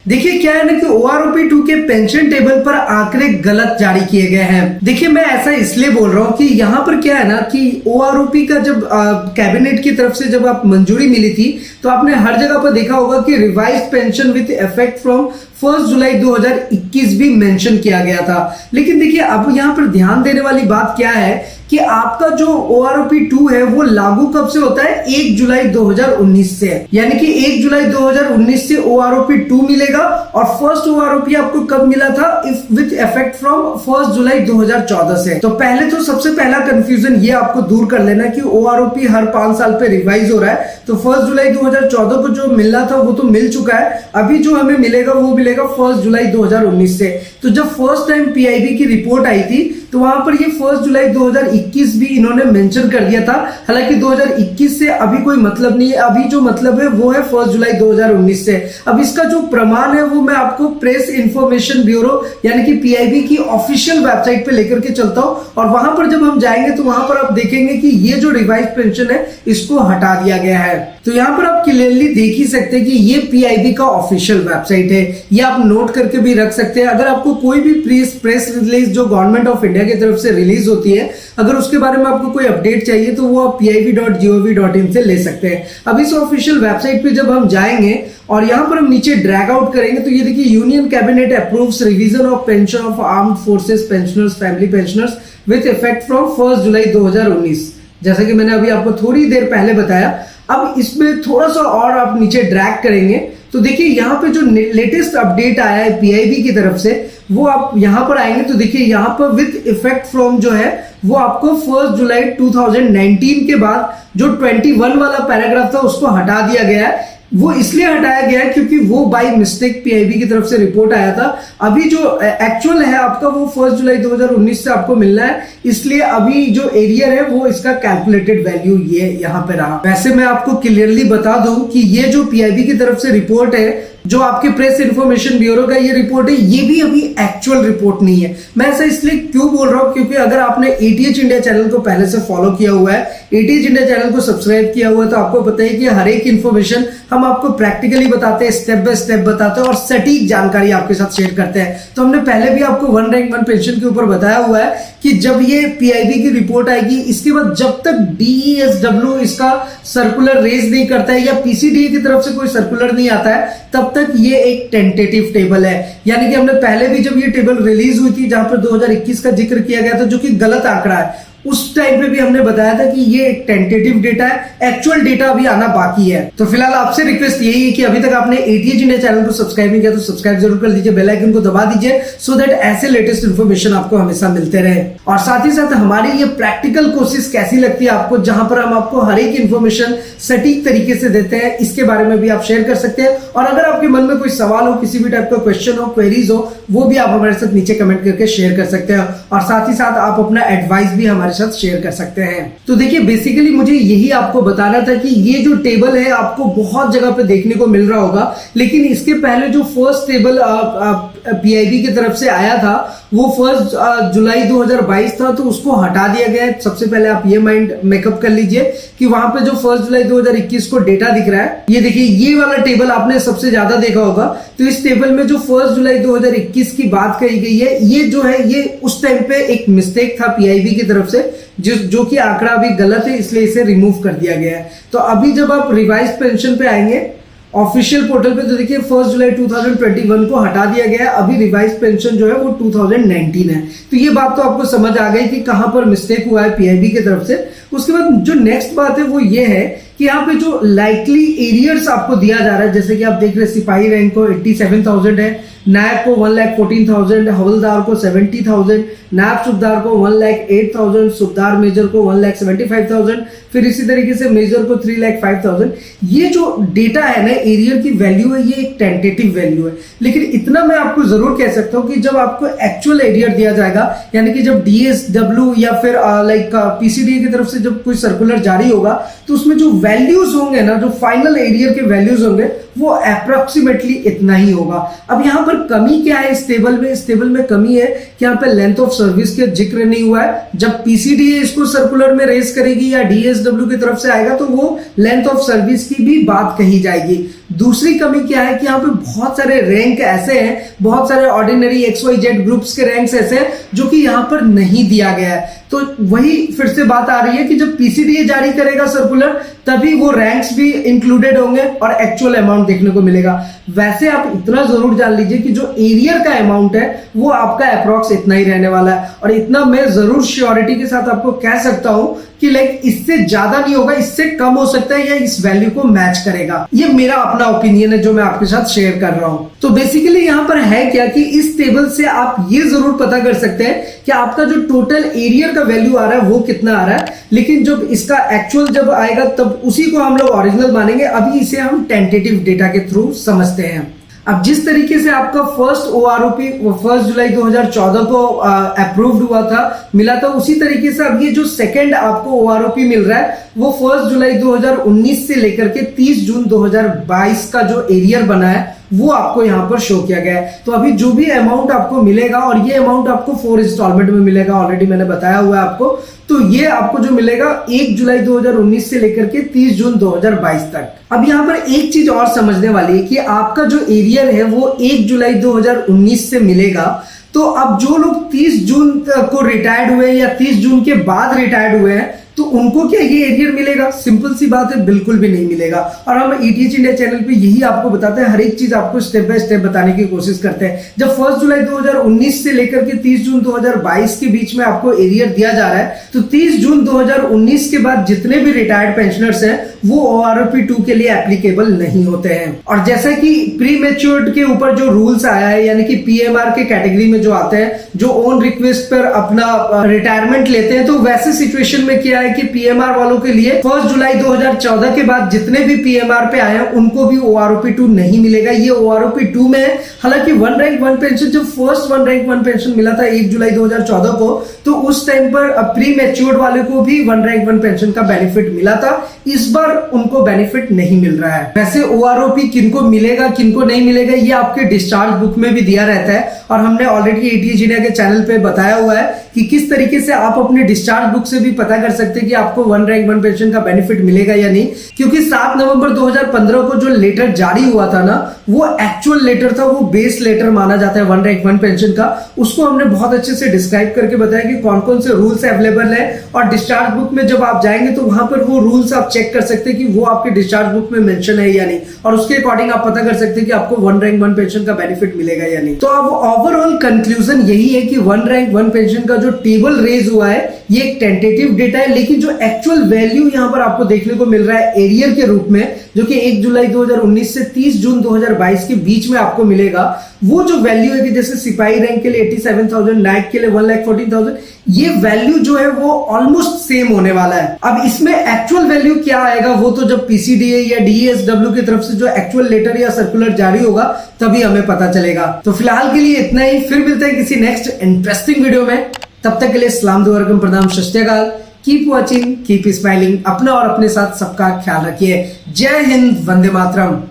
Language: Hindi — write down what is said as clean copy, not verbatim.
देखिए क्या है ना कि OROP2 के पेंशन टेबल पर आंकड़े गलत जारी किए गए हैं। देखिए मैं ऐसा इसलिए बोल रहा हूँ कि यहाँ पर क्या है ना कि OROP का जब कैबिनेट की तरफ से जब आप मंजूरी मिली थी तो आपने हर जगह पर देखा होगा कि revised pension with effect from 1 जुलाई 2021 भी मेंशन किया गया था। लेकिन देखिए अब यहाँ पर ध्यान देने वाली बात क्या है कि आपका जो OROP2 है वो लागू कब से होता है, 1 जुलाई 2019 से। यानी कि 1 जुलाई 2019 से OROP2 मिलेगा और फर्स्ट OROP आपको कब मिला था, विथ इफेक्ट फ्रॉम 1 जुलाई 2014 से। तो पहले तो सबसे पहला कंफ्यूजन ये आपको दूर कर लेना कि OROP हर 5 साल पे रिवाइज हो रहा है। तो 1 जुलाई 2014 को जो मिलना था वो तो मिल चुका है, अभी जो हमें मिलेगा वो मिलेगा 1 जुलाई 2019 से। तो जब फर्स्ट टाइम PIB की रिपोर्ट आई थी तो वहां पर ये 1 जुलाई 2021 भी इन्होंने मेंशन कर दिया था। हालांकि 2021 से अभी कोई मतलब नहीं है, अभी जो मतलब है वो है 1 जुलाई 2019 से। अब इसका जो प्रमाण है वो मैं आपको प्रेस इंफॉर्मेशन ब्यूरो यानी कि PIB की ऑफिशियल वेबसाइट पे लेकर के चलता हूं और वहां पर जब हम जाएंगे तो वहां पर आप देखेंगे कि ये जो रिवाइज पेंशन है इसको हटा दिया गया है। तो यहाँ पर आप क्लियरली देख ही सकते हैं कि ये PIB का ऑफिशियल वेबसाइट है, ये आप नोट करके भी रख सकते हैं। अगर आपको कोई भी प्रेस रिलीज जो गवर्नमेंट ऑफ इंडिया की तरफ से रिलीज होती है, अगर उसके बारे में आपको कोई अपडेट चाहिए तो वो आप pib.gov.in से ले सकते हैं। अब इस ऑफिशियल वेबसाइट पे जब हम जाएंगे और यहाँ पर हम नीचे ड्रैग आउट करेंगे तो ये देखिए, union cabinet approves revision of pension of armed forces pensioners family pensioners with effect from 1 जुलाई 2019। जैसा कि मैंने अभी आपको थोड़ी देर पहले बताया। अब इसमें थोड़ा सा और आप नीचे ड्रैग करेंगे तो देखिए यहाँ पे जो लेटेस्ट अपडेट आया है PIB की तरफ से वो आप यहाँ पर आएंगे तो देखिए यहाँ पर विथ इफेक्ट फ्रॉम जो है वो आपको 1 जुलाई 2019 के बाद जो 21 वाला पैराग्राफ था उसको हटा दिया गया है। वो इसलिए हटाया गया है क्योंकि वो बाय मिस्टेक PIB की तरफ से रिपोर्ट आया था। अभी जो एक्चुअल है आपका वो 1 जुलाई 2019 से आपको मिलना है, इसलिए अभी जो एरियर है वो इसका कैलकुलेटेड वैल्यू ये यहाँ पे रहा। वैसे मैं आपको क्लियरली बता दूं कि ये जो PIB की तरफ से रिपोर्ट है, जो आपके प्रेस इंफॉर्मेशन ब्यूरो का ये रिपोर्ट है, ये भी अभी एक्चुअल रिपोर्ट नहीं है। मैं ऐसा इसलिए क्यों बोल रहा हूं क्योंकि अगर आपने ATH इंडिया चैनल को पहले से फॉलो किया हुआ है, ATH इंडिया चैनल को सब्सक्राइब किया हुआ है, तो आपको पता है कि हर एक इंफॉर्मेशन हम आपको प्रैक्टिकली बताते हैं, स्टेप बाय स्टेप बताते हैं और सटीक जानकारी आपके साथ शेयर करते हैं। तो हमने पहले भी आपको 1 रैंक 1 पेंशन के ऊपर बताया हुआ है कि जब ये PIB की रिपोर्ट आएगी, इसके बाद जब तक DESW इसका सर्कुलर रेज नहीं करता है या PCDA की तरफ से कोई सर्कुलर नहीं आता है, तब तक ये एक टेंटेटिव टेबल है। यानी कि हमने पहले भी जब ये टेबल रिलीज हुई थी जहां पर 2021 का जिक्र किया गया था जो कि गलत आंकड़ा है, उस टाइम पे भी हमने बताया था कि ये एक टेंटेटिव डेटा है, एक्चुअल डेटा अभी आना बाकी है। तो फिलहाल आपसे रिक्वेस्ट यही है कि अभी तक आपने ATH इंडिया चैनल को सब्सक्राइब नहीं किया तो सब्सक्राइब जरूर कर दीजिए, बेल आइकन को दबा दीजिए सो दैट ऐसे लेटेस्ट इंफॉर्मेशन आपको हमेशा मिलते रहे। और साथ ही साथ हमारी ये प्रैक्टिकल कोशिश कैसी लगती है आपको, जहां पर हम आपको हर एक इंफॉर्मेशन सटीक तरीके से देते हैं, इसके बारे में भी आप शेयर कर सकते हैं। और अगर आपके मन में कोई सवाल हो, किसी भी टाइप का क्वेश्चन हो, क्वेरीज हो, वो भी आप हमारे साथ नीचे कमेंट करके शेयर कर सकते हैं और साथ ही साथ आप अपना एडवाइस भी हमारे साथ शेयर कर सकते हैं। तो देखिए बेसिकली मुझे यही आपको बताना था कि ये जो टेबल है आपको बहुत जगह पे देखने को मिल रहा होगा, लेकिन इसके पहले जो फर्स्ट टेबल PIB की तरफ से आया था वो 1 जुलाई 2022 था, तो उसको हटा दिया गया है। सबसे पहले आप ये माइंड मेकअप कर लीजिए कि वहां पे जो 1 जुलाई 2021 को डेटा दिख रहा है, ये देखिए ये वाला टेबल आपने सबसे ज्यादा देखा होगा। तो इस टेबल में जो 1 जुलाई 2021 की बात कही गई है, ये जो है ये उस टाइम पे एक मिस्टेक था PIB की तरफ से, जो कि आंकड़ा अभी गलत है, इसलिए इसे रिमूव कर दिया गया है। तो अभी जब आप रिवाइज पेंशन पे आएंगे ऑफिशियल पोर्टल पे तो देखिए 1 जुलाई 2021 को हटा दिया गया है, अभी रिवाइज पेंशन जो है वो 2019 है। तो ये बात तो आपको समझ आ गई कि कहां पर मिस्टेक हुआ है PIB की तरफ से। उसके बाद जो नेक्स्ट बात है वो ये है कि यहाँ पे जो लाइकली एरियर्स आपको दिया जा रहा है, जैसे कि आप देख रहे हैं सिपाही रैंक को 87,000 है, नायब को 1,14,000, हवलदार को 70,000, नायब सूबेदार को 1,08,000, सूबेदार मेजर को 1,75,000, फिर इसी तरीके से मेजर को 3,05,000। ये जो डेटा है ना एरियर की वैल्यू है, ये एक टेंटेटिव वैल्यू है, लेकिन इतना मैं आपको जरूर कह सकता हूँ कि जब आपको एक्चुअल एरियर दिया जाएगा, यानी कि जब DSW या फिर PCDA की तरफ से जब कोई सर्कुलर जारी होगा तो उसमें जो वैल्यूज होंगे ना, जो फाइनल एरियर के वैल्यूज होंगे वो अप्रोक्सीमेटली इतना ही होगा। अब यहाँ पर कमी क्या है इस टेबल में? इस टेबल में कमी है कि यहाँ पे लेंथ ऑफ सर्विस के जिक्र नहीं हुआ है। जब PCDA इसको सर्कुलर में रेज करेगी या DSW की तरफ से आएगा तो वो लेंथ ऑफ सर्विस की भी बात कही जाएगी। दूसरी कमी क्या है कि यहाँ पे बहुत सारे रैंक ऐसे हैं, बहुत सारे ऑर्डिनरी XYZ ग्रुप्स के रैंक्स ऐसे हैं जो कि यहाँ पर नहीं दिया गया है। तो वही फिर से बात आ रही है कि जब PCDA जारी करेगा सर्कुलर, तभी वो रैंक्स भी इंक्लूडेड होंगे और एक्चुअल अमाउंट देखने को मिलेगा। वैसे आप इतना जरूर जान लीजिए कि जो एरियर का अमाउंट है वो आपका अप्रॉक्स इतना ही रहने वाला है, और इतना मैं जरूर श्योरिटी के साथ आपको कह सकता हूं कि लाइक इससे ज्यादा नहीं होगा, इससे कम हो सकता है या इस वैल्यू को मैच करेगा। ये मेरा अपना ओपिनियन है जो मैं आपके साथ शेयर कर रहा हूं। तो बेसिकली यहाँ पर है क्या कि इस टेबल से आप ये जरूर पता कर सकते हैं कि आपका जो टोटल एरियर का वैल्यू आ रहा है वो कितना आ रहा है, लेकिन जब इसका एक्चुअल जब आएगा तब उसी को हम लोग ओरिजिनल मानेंगे। अभी इसे हम टेंटेटिव डेटा के थ्रू समझते हैं। अब जिस तरीके से आपका फर्स्ट OROP 1 जुलाई 2014 को अप्रूव्ड हुआ था, मिला था, उसी तरीके से अब ये जो सेकंड आपको OROP मिल रहा है वो 1 जुलाई 2019 से लेकर के 30 जून 2022 का जो एरियर बना है वो आपको यहाँ पर शो किया गया है। तो अभी जो भी अमाउंट आपको मिलेगा, और ये अमाउंट आपको 4 इंस्टॉलमेंट में मिलेगा, ऑलरेडी मैंने बताया हुआ है आपको। तो ये आपको जो मिलेगा 1 जुलाई 2019 से लेकर के 30 जून 2022 तक। अब यहाँ पर एक चीज और समझने वाली है कि आपका जो एरियर है वो 1 जुलाई 2019 से मिलेगा। तो अब जो लोग 30 जून को रिटायर्ड हुए या 30 जून के बाद रिटायर्ड हुए हैं, तो उनको क्या ये एरियर मिलेगा? सिंपल सी बात है, बिल्कुल भी नहीं मिलेगा। और हम ETH इंडिया चैनल पे यही आपको बताते हैं, हर एक चीज आपको स्टेप बाय स्टेप बताने की कोशिश करते हैं। जब 1 जुलाई 2019 से लेकर के 30 जून 2022 के बीच में आपको एरियर दिया जा रहा है, तो 30 जून 2019 के बाद जितने भी रिटायर्ड पेंशनर्स हैं वो OROP 2 के लिए एप्लीकेबल नहीं होते हैं। और जैसा कि प्री मैच्योर्ड के ऊपर जो रूल्स आया है, यानी कि PMR के कैटेगरी में जो आते हैं, जो ओन रिक्वेस्ट पर अपना रिटायरमेंट लेते हैं, तो वैसे सिचुएशन में क्या है कि PMR वालों के लिए 1 जुलाई 2014 के बाद जितने भी PMR पे आए हैं उनको भी OROP 2 नहीं मिलेगा। ये OROP 2 में है। हालांकि 1 रैंक 1 पेंशन, जब फर्स्ट 1 रैंक 1 पेंशन मिला था 1 जुलाई 2014 को, तो उस टाइम पर प्री मैच्योर्ड वाले को भी 1 रैंक 1 पेंशन का बेनिफिट मिला था। इस बार उनको बेनिफिट नहीं मिल रहा है। वैसे OROP किनको मिलेगा किनको नहीं मिलेगा ये आपके डिस्चार्ज बुक में भी दिया रहता है, और हमने ऑलरेडी ETH इंडिया के चैनल पे बताया हुआ है कि किस तरीके से आप अपने डिस्चार्ज बुक से भी पता कर सकते हैं कि आपको 1 रैंक 1 पेंशन का बेनिफिट मिलेगा या नहीं। क्योंकि 7 नवंबर 2015 को जो लेटर जारी हुआ था ना, वो एक्चुअल लेटर था, वो बेस लेटर माना जाता है 1 रैंक 1 पेंशन का। उसको हमने बहुत अच्छे से डिस्क्राइब करके बताया कि कौन कौन से रूल्स अवेलेबल है, और डिस्चार्ज बुक में जब आप जाएंगे तो वहां पर वो रूल्स आप चेक कर सकते हैं कि वो आपके डिस्चार्ज बुक में मेंशन है या नहीं, और उसके अकॉर्डिंग आप पता कर सकते हैं कि आपको 1 रैंक 1 पेंशन का बेनिफिट मिलेगा या नहीं। तो अब ओवरऑल कंक्लूजन यही है कि 1 रैंक 1 पेंशन का जो टेबल रेज हुआ है ये एक टेंटेटिव डेटा है, लेकिन जो एक्चुअल वैल्यू यहाँ पर आपको देखने को मिल रहा है एरियर के रूप में, जो कि 1 जुलाई 2019 से 30 जून 2022 के बीच में आपको मिलेगा, वो जो वैल्यू है कि जैसे सिपाही रैंक के लिए 87,000, नाइट के लिए 1,14,000, ये वैल्यू जो है वो ऑलमोस्ट सेम होने वाला है। अब इसमें एक्चुअल वैल्यू क्या आएगा वो तो जब PCDA या DESW की तरफ से जो एक्चुअल लेटर या सर्कुलर जारी होगा तभी हमें पता चलेगा। तो फिलहाल के लिए इतना ही, फिर मिलते हैं किसी नेक्स्ट इंटरेस्टिंग वीडियो में। तब तक के लिए सलाम दुआरकम प्रणाम सत श्री अकाल। Keep watching, keep smiling. अपना और अपने साथ सबका ख्याल रखिए। जय हिंद, वंदे मातरम।